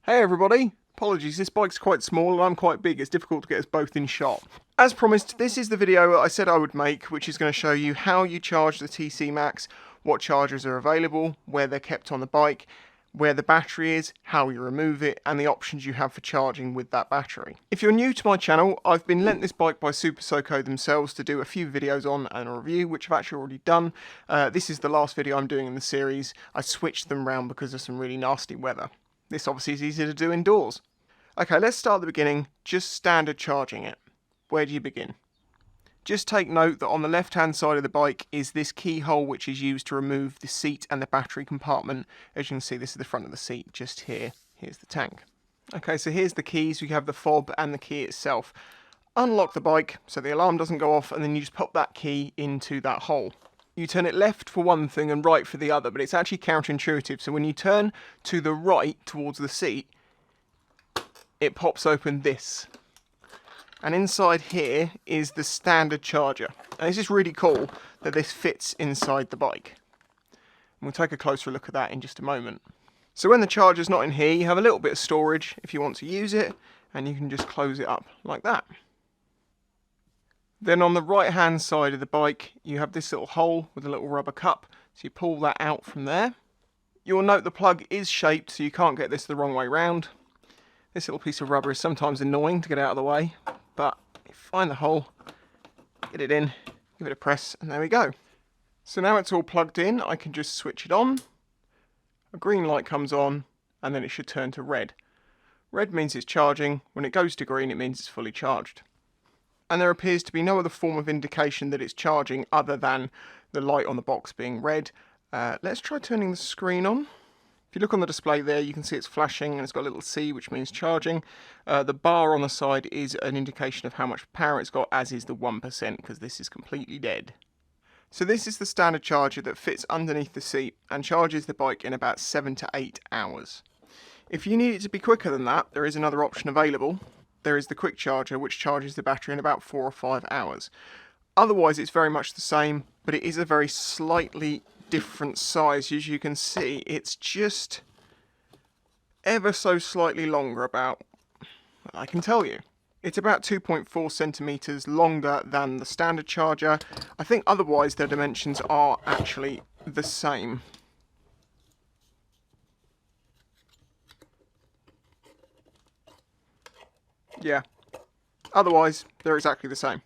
Hey everybody! Apologies, this bike's quite small and I'm quite big. It's difficult to get us both in shot. As promised, this is the video I said I would make, which is going to show you how you charge the TC Max, what chargers are available, where they're kept on the bike, where the battery is, how you remove it, and the options you have for charging with that battery. If you're new to my channel, I've been lent this bike by Super Soco themselves to do a few videos on and a review, which I've actually already done. This is the last video I'm doing in the series. I switched them round because of some really nasty weather. This obviously is easier to do indoors. Okay, let's start at the beginning, just standard charging it. Where do you begin? Just take note that on the left hand side of the bike is this keyhole which is used to remove the seat and the battery compartment. As you can see, this is the front of the seat just here. Here's the tank. Okay, so here's the keys. You have the fob and the key itself. Unlock the bike so the alarm doesn't go off, and then you just pop that key into that hole. You turn it left for one thing and right for the other, but it's actually counterintuitive. So when you turn to the right towards the seat, it pops open this. And inside here is the standard charger. And this is really cool that this fits inside the bike. And we'll take a closer look at that in just a moment. So when the charger's not in here, you have a little bit of storage if you want to use it, and you can just close it up like that. Then on the right hand side of the bike, you have this little hole with a little rubber cup. So you pull that out from there. You'll note the plug is shaped so you can't get this the wrong way round. This little piece of rubber is sometimes annoying to get out of the way, but you find the hole, get it in, give it a press, and there we go. So now it's all plugged in, I can just switch it on. A green light comes on, and then it should turn to red. Red means it's charging. When it goes to green, it means it's fully charged. And there appears to be no other form of indication that it's charging other than the light on the box being red. Let's try turning the screen on. If you look on the display there, you can see it's flashing and it's got a little C, which means charging. The bar on the side is an indication of how much power it's got, as is the 1%, because this is completely dead. So this is the standard charger that fits underneath the seat and charges the bike in about 7 to 8 hours. If you need it to be quicker than that, there is another option available. There is the quick charger, which charges the battery in about 4 or 5 hours. Otherwise, it's very much the same, but it is a very slightly different size. As you can see, it's just ever so slightly longer, about, I can tell you. It's about 2.4 centimeters longer than the standard charger. I think otherwise their dimensions are actually the same. Yeah, otherwise they're exactly the same.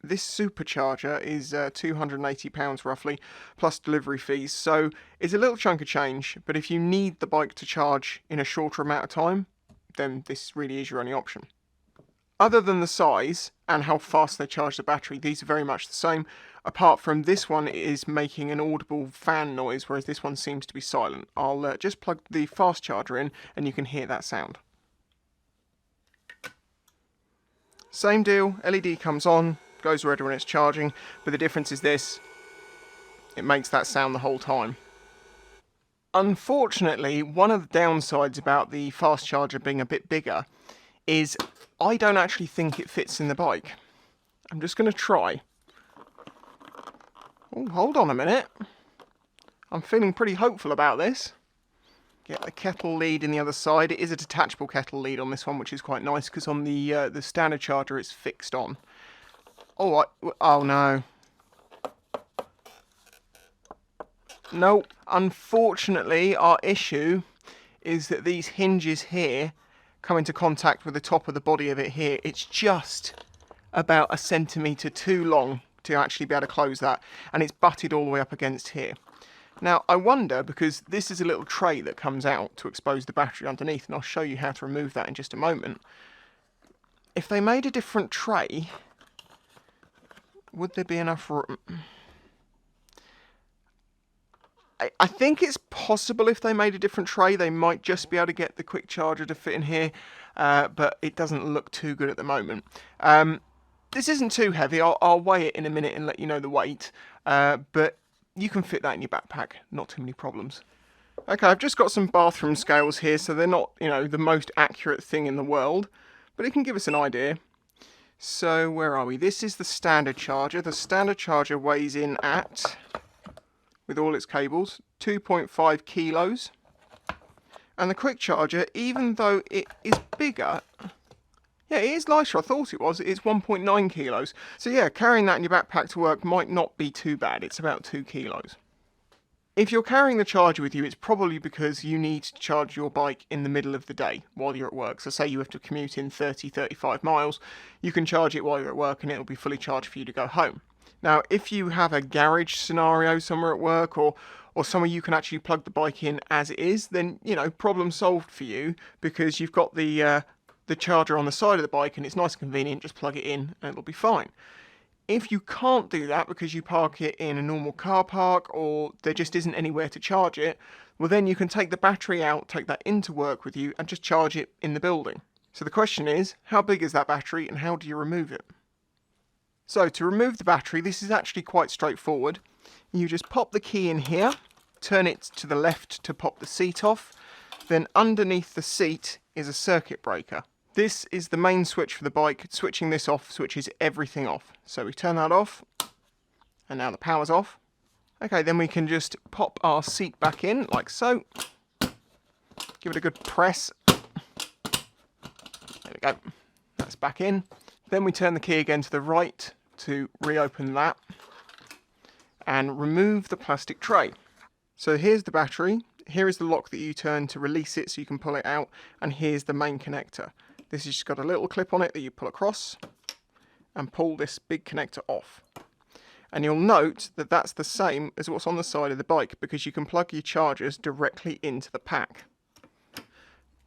This supercharger is £280 roughly, plus delivery fees, so it's a little chunk of change, but if you need the bike to charge in a shorter amount of time, then this really is your only option. Other than the size and how fast they charge the battery, these are very much the same, apart from this one is making an audible fan noise, whereas this one seems to be silent. I'll just plug the fast charger in and you can hear that sound. Same deal, LED comes on, goes red when it's charging, but the difference is this, it makes that sound the whole time. Unfortunately, one of the downsides about the fast charger being a bit bigger is I don't actually think it fits in the bike. I'm just going to try. Oh, hold on a minute. I'm feeling pretty hopeful about this. Get the kettle lead in the other side. It is a detachable kettle lead on this one, which is quite nice, because on the standard charger it's fixed on. Oh, oh no. No, unfortunately our issue is that these hinges here come into contact with the top of the body of it here. It's just about 1 centimetre too long to actually be able to close that, and it's butted all the way up against here. Now, I wonder, because this is a little tray that comes out to expose the battery underneath, and I'll show you how to remove that in just a moment. If they made a different tray, would there be enough room? I think it's possible if they made a different tray, they might just be able to get the quick charger to fit in here, but it doesn't look too good at the moment. This isn't too heavy. I'll weigh it in a minute and let you know the weight, but you can fit that in your backpack, not too many problems. Okay, I've just got some bathroom scales here, so they're not, the most accurate thing in the world, but it can give us an idea. So where are we? This is the standard charger. The standard charger weighs in at, with all its cables, 2.5 kilos. And the quick charger, even though it is bigger, yeah, it is lighter. I thought it was. It's 1.9 kilos. So yeah, carrying that in your backpack to work might not be too bad. It's about 2 kilos. If you're carrying the charger with you, it's probably because you need to charge your bike in the middle of the day while you're at work. So say you have to commute in 30-35 miles, you can charge it while you're at work and it'll be fully charged for you to go home. Now, if you have a garage scenario somewhere at work or somewhere you can actually plug the bike in as it is, then, you know, problem solved for you because you've got the charger on the side of the bike and it's nice and convenient, just plug it in and it'll be fine. If you can't do that because you park it in a normal car park or there just isn't anywhere to charge it, well then you can take the battery out, take that into work with you and just charge it in the building. So the question is, how big is that battery and how do you remove it? So to remove the battery, this is actually quite straightforward. You just pop the key in here, turn it to the left to pop the seat off, then underneath the seat is a circuit breaker. This is the main switch for the bike. Switching this off switches everything off. So we turn that off, and now the power's off. Okay, then we can just pop our seat back in, like so. Give it a good press. There we go. That's back in. Then we turn the key again to the right to reopen that, and remove the plastic tray. So here's the battery. Here is the lock that you turn to release it so you can pull it out, and here's the main connector. This has just got a little clip on it that you pull across and pull this big connector off. And you'll note that that's the same as what's on the side of the bike because you can plug your chargers directly into the pack.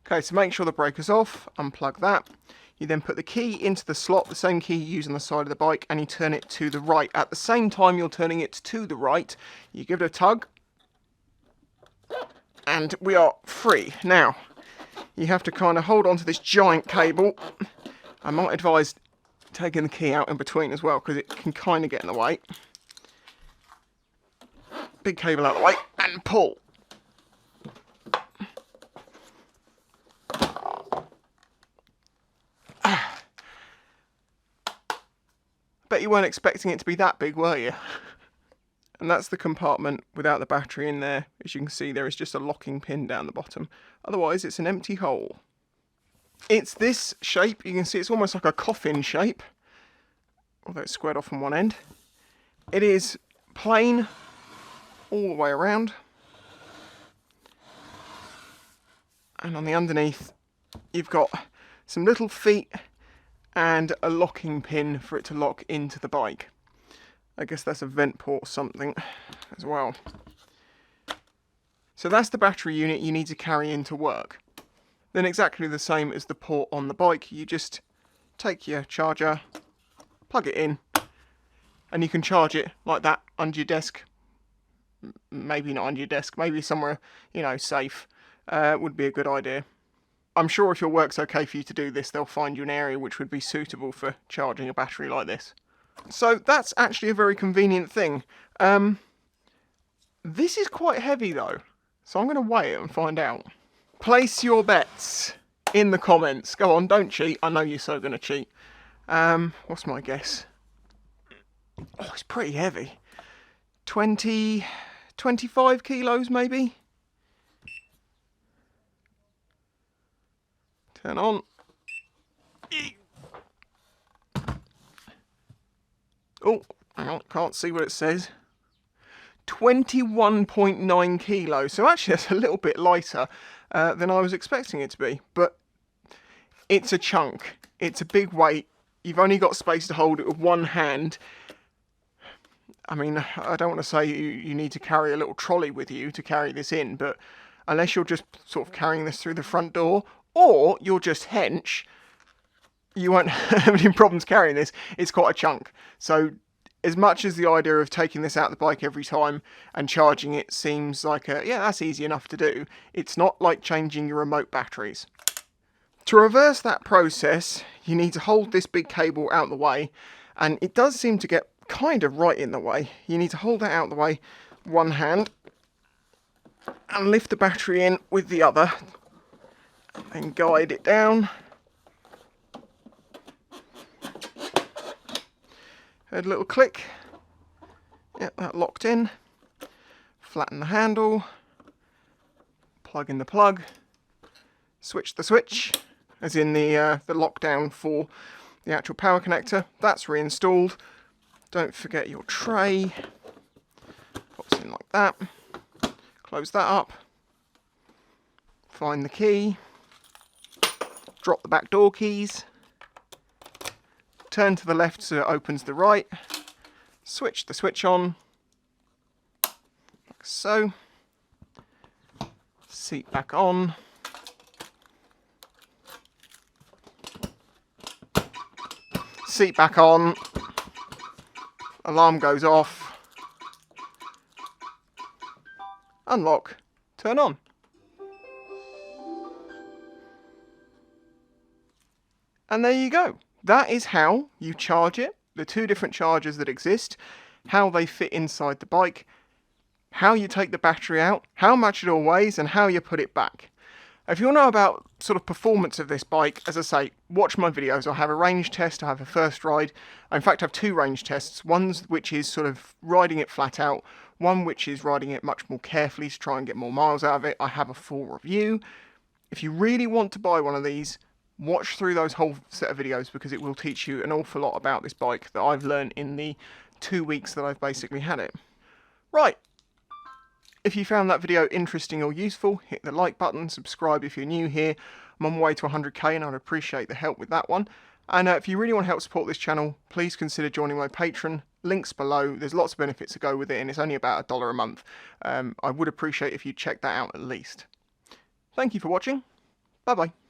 Okay, so make sure the breaker's off, unplug that. You then put the key into the slot, the same key you use on the side of the bike, and you turn it to the right. At the same time you're turning it to the right, you give it a tug, and we are free. Now, you have to kind of hold on to this giant cable. I might advise taking the key out in between as well because it can kind of get in the way. Big cable out of the way and pull. Bet you weren't expecting it to be that big, were you? And that's the compartment without the battery in there. As you can see, there is just a locking pin down the bottom. Otherwise, it's an empty hole. It's this shape. You can see it's almost like a coffin shape, although it's squared off on one end. It is plain all the way around. And on the underneath, you've got some little feet and a locking pin for it to lock into the bike. I guess that's a vent port or something as well. So that's the battery unit you need to carry into work. Then exactly the same as the port on the bike, you just take your charger, plug it in, and you can charge it like that under your desk. Maybe not under your desk, maybe somewhere, you know, safe. Would be a good idea. I'm sure if your work's okay for you to do this, they'll find you an area which would be suitable for charging a battery like this. So that's actually a very convenient thing. This is quite heavy though, so I'm going to weigh it and find out. Place your bets in the comments. Go on, don't cheat. I know you're so going to cheat. What's my guess? Oh, it's pretty heavy. 20, 25 kilos maybe? Turn on. Oh, hang on, can't see what it says. 21.9 kilos. So actually that's a little bit lighter than I was expecting it to be. But it's a chunk. It's a big weight. You've only got space to hold it with one hand. I mean, I don't want to say you need to carry a little trolley with you to carry this in, but unless you're just sort of carrying this through the front door, or you're just hench, you won't have any problems carrying this. It's quite a chunk. So as much as the idea of taking this out the bike every time and charging it seems like yeah, that's easy enough to do, it's not like changing your remote batteries. To reverse that process, you need to hold this big cable out the way, and it does seem to get kind of right in the way. You need to hold that out the way one hand and lift the battery in with the other and guide it down. Heard a little click. Yep, that locked in. Flatten the handle. Plug in the plug. switch the switch, as in the lockdown for the actual power connector. That's reinstalled. Don't forget your tray. Pops in like that. Close that up. Find the key. Drop the back door keys. Turn to the left so it opens the right. Switch the switch on. Like so. Seat back on. Seat back on. Alarm goes off. Unlock. Turn on. And there you go. That is how you charge it. The two different chargers that exist, how they fit inside the bike, how you take the battery out, how much it all weighs, and how you put it back. If you want to know about sort of performance of this bike, as I say, watch my videos. I have a range test, I have a first ride. In fact, I have two range tests. One which is sort of riding it flat out, one which is riding it much more carefully to try and get more miles out of it. I have a full review. If you really want to buy one of these, watch through those whole set of videos, because it will teach you an awful lot about this bike that I've learned in the 2 weeks that I've basically had it. Right. If you found that video interesting or useful, hit the like button, subscribe if you're new here. I'm on my way to 100k and I'd appreciate the help with that one. And if you really want to help support this channel, please consider joining my Patreon. Links below. There's lots of benefits to go with it, and it's only about $1 a month. I would appreciate if you check that out at least. Thank you for watching. Bye bye.